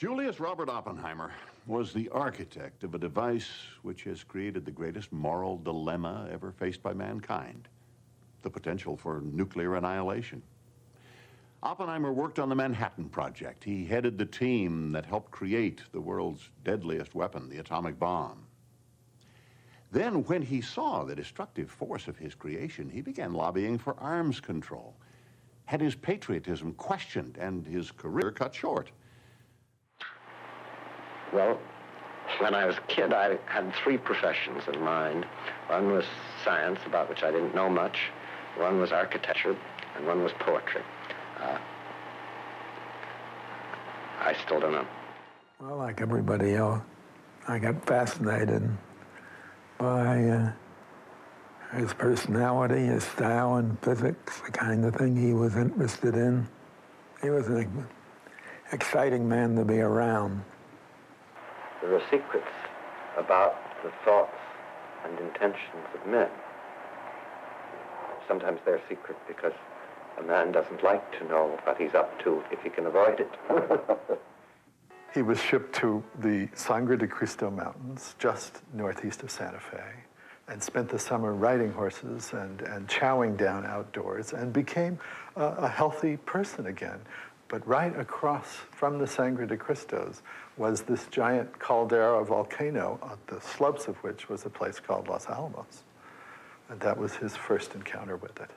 Julius Robert Oppenheimer was the architect of a device which has created the greatest moral dilemma ever faced by mankind, the potential for nuclear annihilation. Oppenheimer worked on the Manhattan Project. He headed the team that helped create the world's deadliest weapon, the atomic bomb. Then, when he saw the destructive force of his creation, he began lobbying for arms control, had his patriotism questioned, and his career cut short. Well, when I was a kid, I had three professions in mind. One was science, about which I didn't know much. One was architecture, and one was poetry. I still don't know. Well, like everybody else, I got fascinated by his personality, his style in physics, the kind of thing he was interested in. He was an exciting man to be around. There are secrets about the thoughts and intentions of men. Sometimes they're secret because a man doesn't like to know what he's up to if he can avoid it. He was shipped to the Sangre de Cristo Mountains, just northeast of Santa Fe, and spent the summer riding horses and chowing down outdoors, and became a healthy person again. But right across from the Sangre de Cristos was this giant caldera volcano, on the slopes of which was a place called Los Alamos. And that was his first encounter with it.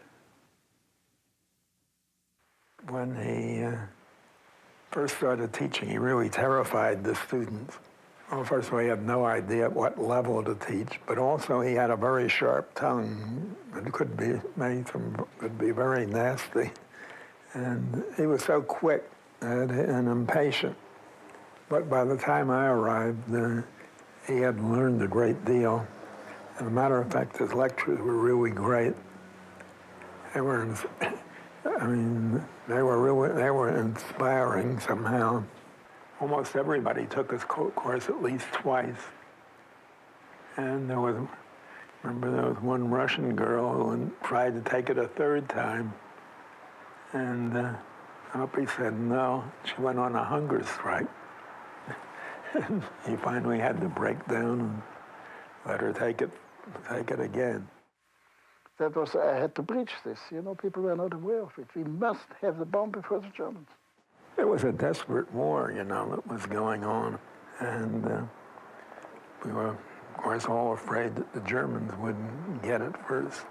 When he first started teaching, he really terrified the students. Well, first of all, he had no idea at what level to teach, but also he had a very sharp tongue. It could be very nasty. And he was so quick and impatient. But by the time I arrived, he had learned a great deal. As a matter of fact, his lectures were really great. They were inspiring somehow. Almost everybody took his course at least twice. And there was one Russian girl who tried to take it a third time. And Opie said no. She went on a hunger strike. And he finally had to break down and let her take it again. That was, I had to preach this. People were not aware of it. We must have the bomb before the Germans. It was a desperate war, that was going on. And we were, of course, all afraid that the Germans would get it first.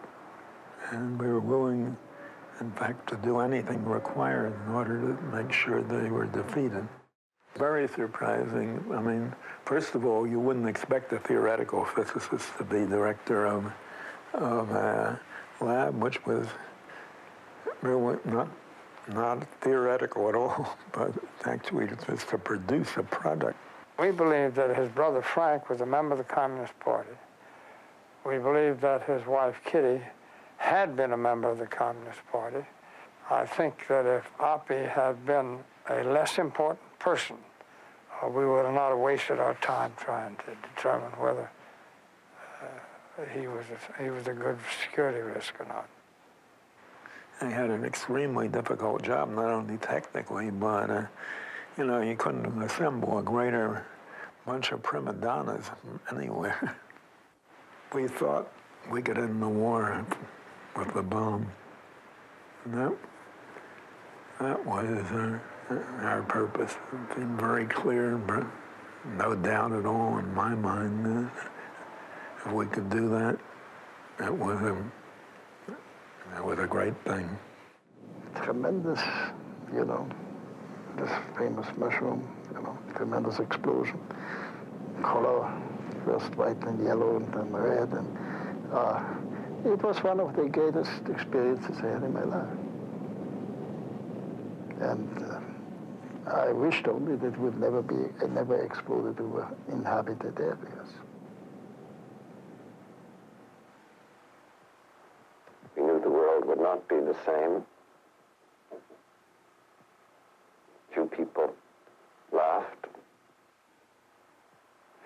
And we were willing, in fact, to do anything required in order to make sure they were defeated. Very surprising. First of all, you wouldn't expect a theoretical physicist to be director of a lab, which was really not theoretical at all, but actually just to produce a product. We believe that his brother Frank was a member of the Communist Party. We believe that his wife Kitty had been a member of the Communist Party. I think that if Oppie had been a less important person, we would have not wasted our time trying to determine whether he was a good security risk or not. He had an extremely difficult job, not only technically, but you couldn't assemble a greater bunch of prima donnas anywhere. We thought we could end the war with the bomb. And that was our purpose. It seemed very clear, but no doubt at all in my mind if we could do that, it was a great thing. Tremendous, this famous mushroom, tremendous explosion. Color, first white and yellow and then red. And it was one of the greatest experiences I had in my life. And I wished only that it would never exploded over inhabited areas. We knew the world would not be the same. Few people laughed.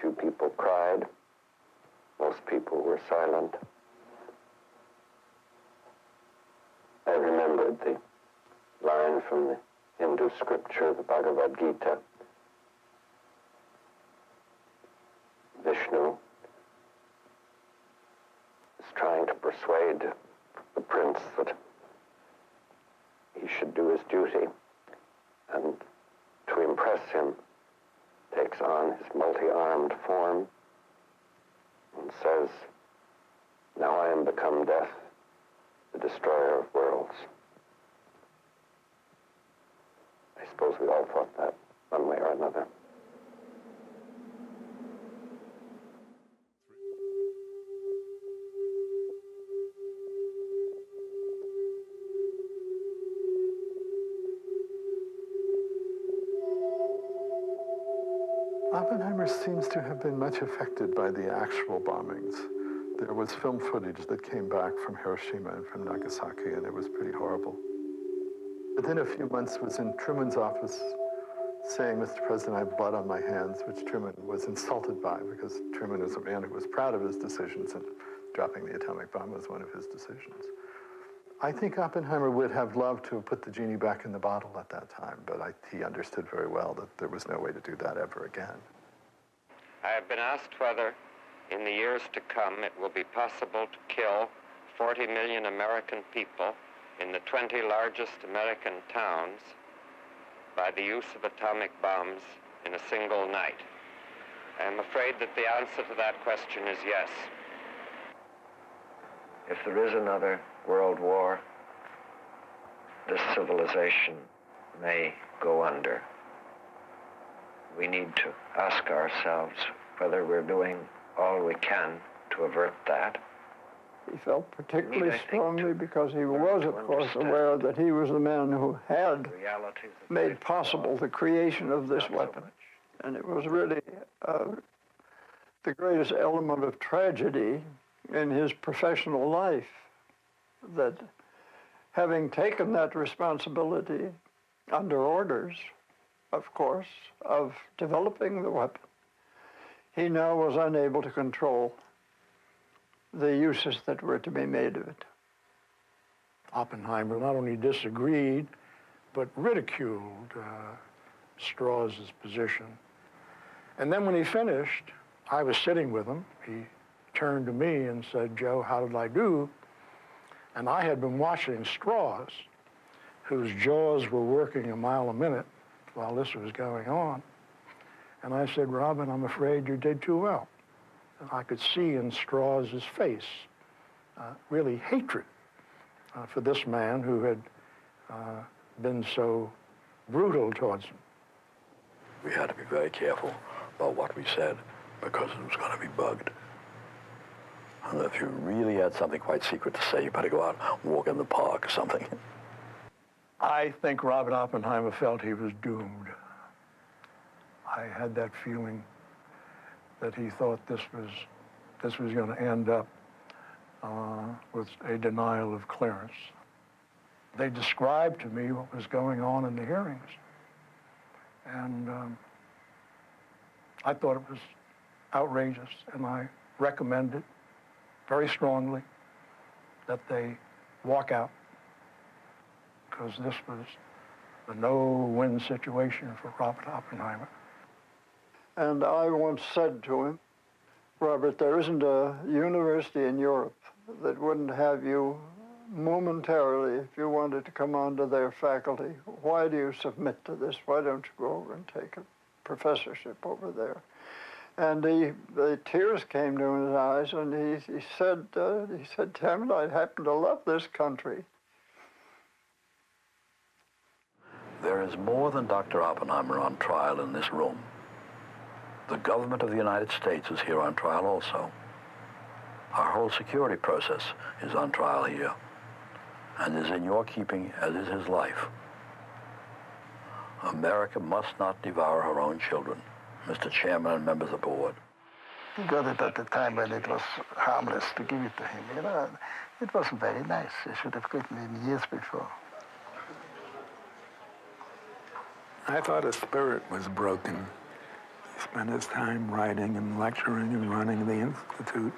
Few people cried. Most people were silent. I remembered the line from the Hindu scripture, the Bhagavad Gita, Vishnu is trying to persuade the prince that he should do his duty, and to impress him takes on his multi-armed form and says, "Now I am become death, the destroyer of worlds." I suppose we all thought that one way or another. Oppenheimer seems to have been much affected by the actual bombings. There was film footage that came back from Hiroshima and from Nagasaki, and it was pretty horrible. Within a few months, was in Truman's office saying, "Mr. President, I have blood on my hands," which Truman was insulted by, because Truman was a man who was proud of his decisions, and dropping the atomic bomb was one of his decisions. I think Oppenheimer would have loved to have put the genie back in the bottle at that time, but he understood very well that there was no way to do that ever again. I have been asked whether, in the years to come, it will be possible to kill 40 million American people in the 20 largest American towns by the use of atomic bombs in a single night. I am afraid that the answer to that question is yes. If there is another world war, this civilization may go under. We need to ask ourselves whether we're doing all we can to avert that. He felt particularly strongly because he was, of course, aware that he was the man who had made possible the creation of this weapon. And it was really the greatest element of tragedy in his professional life, that having taken that responsibility under orders, of course, of developing the weapon, he now was unable to control the uses that were to be made of it. Oppenheimer not only disagreed, but ridiculed Strauss's position. And then when he finished, I was sitting with him. He turned to me and said, "Joe, how did I do?" And I had been watching Strauss, whose jaws were working a mile a minute while this was going on. And I said, "Robin, I'm afraid you did too well." And I could see in Strauss's face really hatred for this man who had been so brutal towards him. We had to be very careful about what we said because it was going to be bugged. And if you really had something quite secret to say, you better go out and walk in the park or something. I think Robert Oppenheimer felt he was doomed. I had that feeling that he thought this was going to end up with a denial of clearance. They described to me what was going on in the hearings, and I thought it was outrageous, and I recommended very strongly that they walk out, because this was a no-win situation for Robert Oppenheimer. And I once said to him, "Robert, there isn't a university in Europe that wouldn't have you momentarily if you wanted to come onto their faculty. Why do you submit to this? Why don't you go over and take a professorship over there?" And the tears came to his eyes, and he said, "Tim, I happen to love this country." There is more than Dr. Oppenheimer on trial in this room. The government of the United States is here on trial also. Our whole security process is on trial here, and is in your keeping, as is his life. America must not devour her own children, Mr. Chairman and members of the board. He got it at the time when it was harmless to give it to him, you know. It wasn't very nice. He should have gotten him years before. I thought his spirit was broken. He spent his time writing and lecturing and running the institute,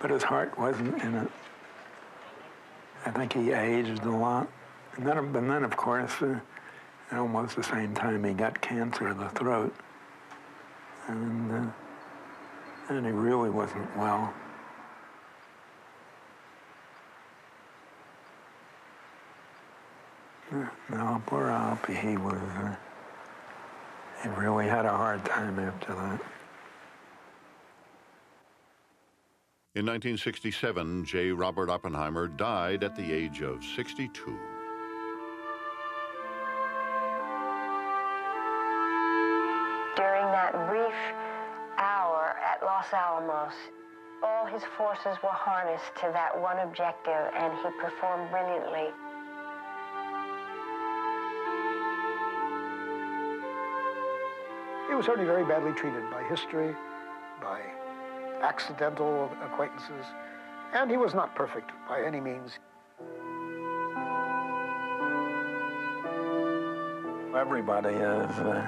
but his heart wasn't in it. I think he aged a lot. And then of course, at almost the same time, he got cancer of the throat. And and he really wasn't well. No, poor Alpy, he really had a hard time after that. In 1967, J. Robert Oppenheimer died at the age of 62. During that brief hour at Los Alamos, all his forces were harnessed to that one objective, and he performed brilliantly. He was certainly very badly treated by history, by accidental acquaintances, and he was not perfect by any means. Everybody has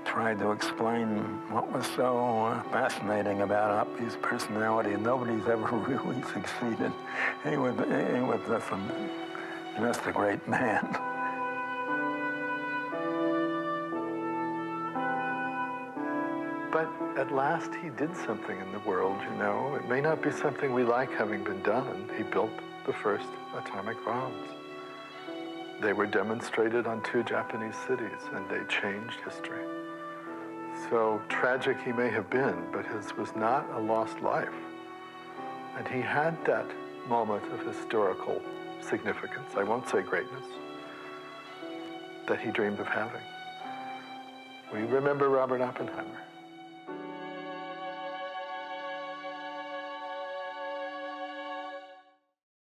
tried to explain what was so fascinating about Uppy's personality, and nobody's ever really succeeded. He was just a great man. But at last he did something in the world, you know. It may not be something we like having been done. He built the first atomic bombs. They were demonstrated on 2 Japanese cities, and they changed history. So tragic he may have been, but his was not a lost life. And he had that moment of historical significance, I won't say greatness, that he dreamed of having. We remember Robert Oppenheimer.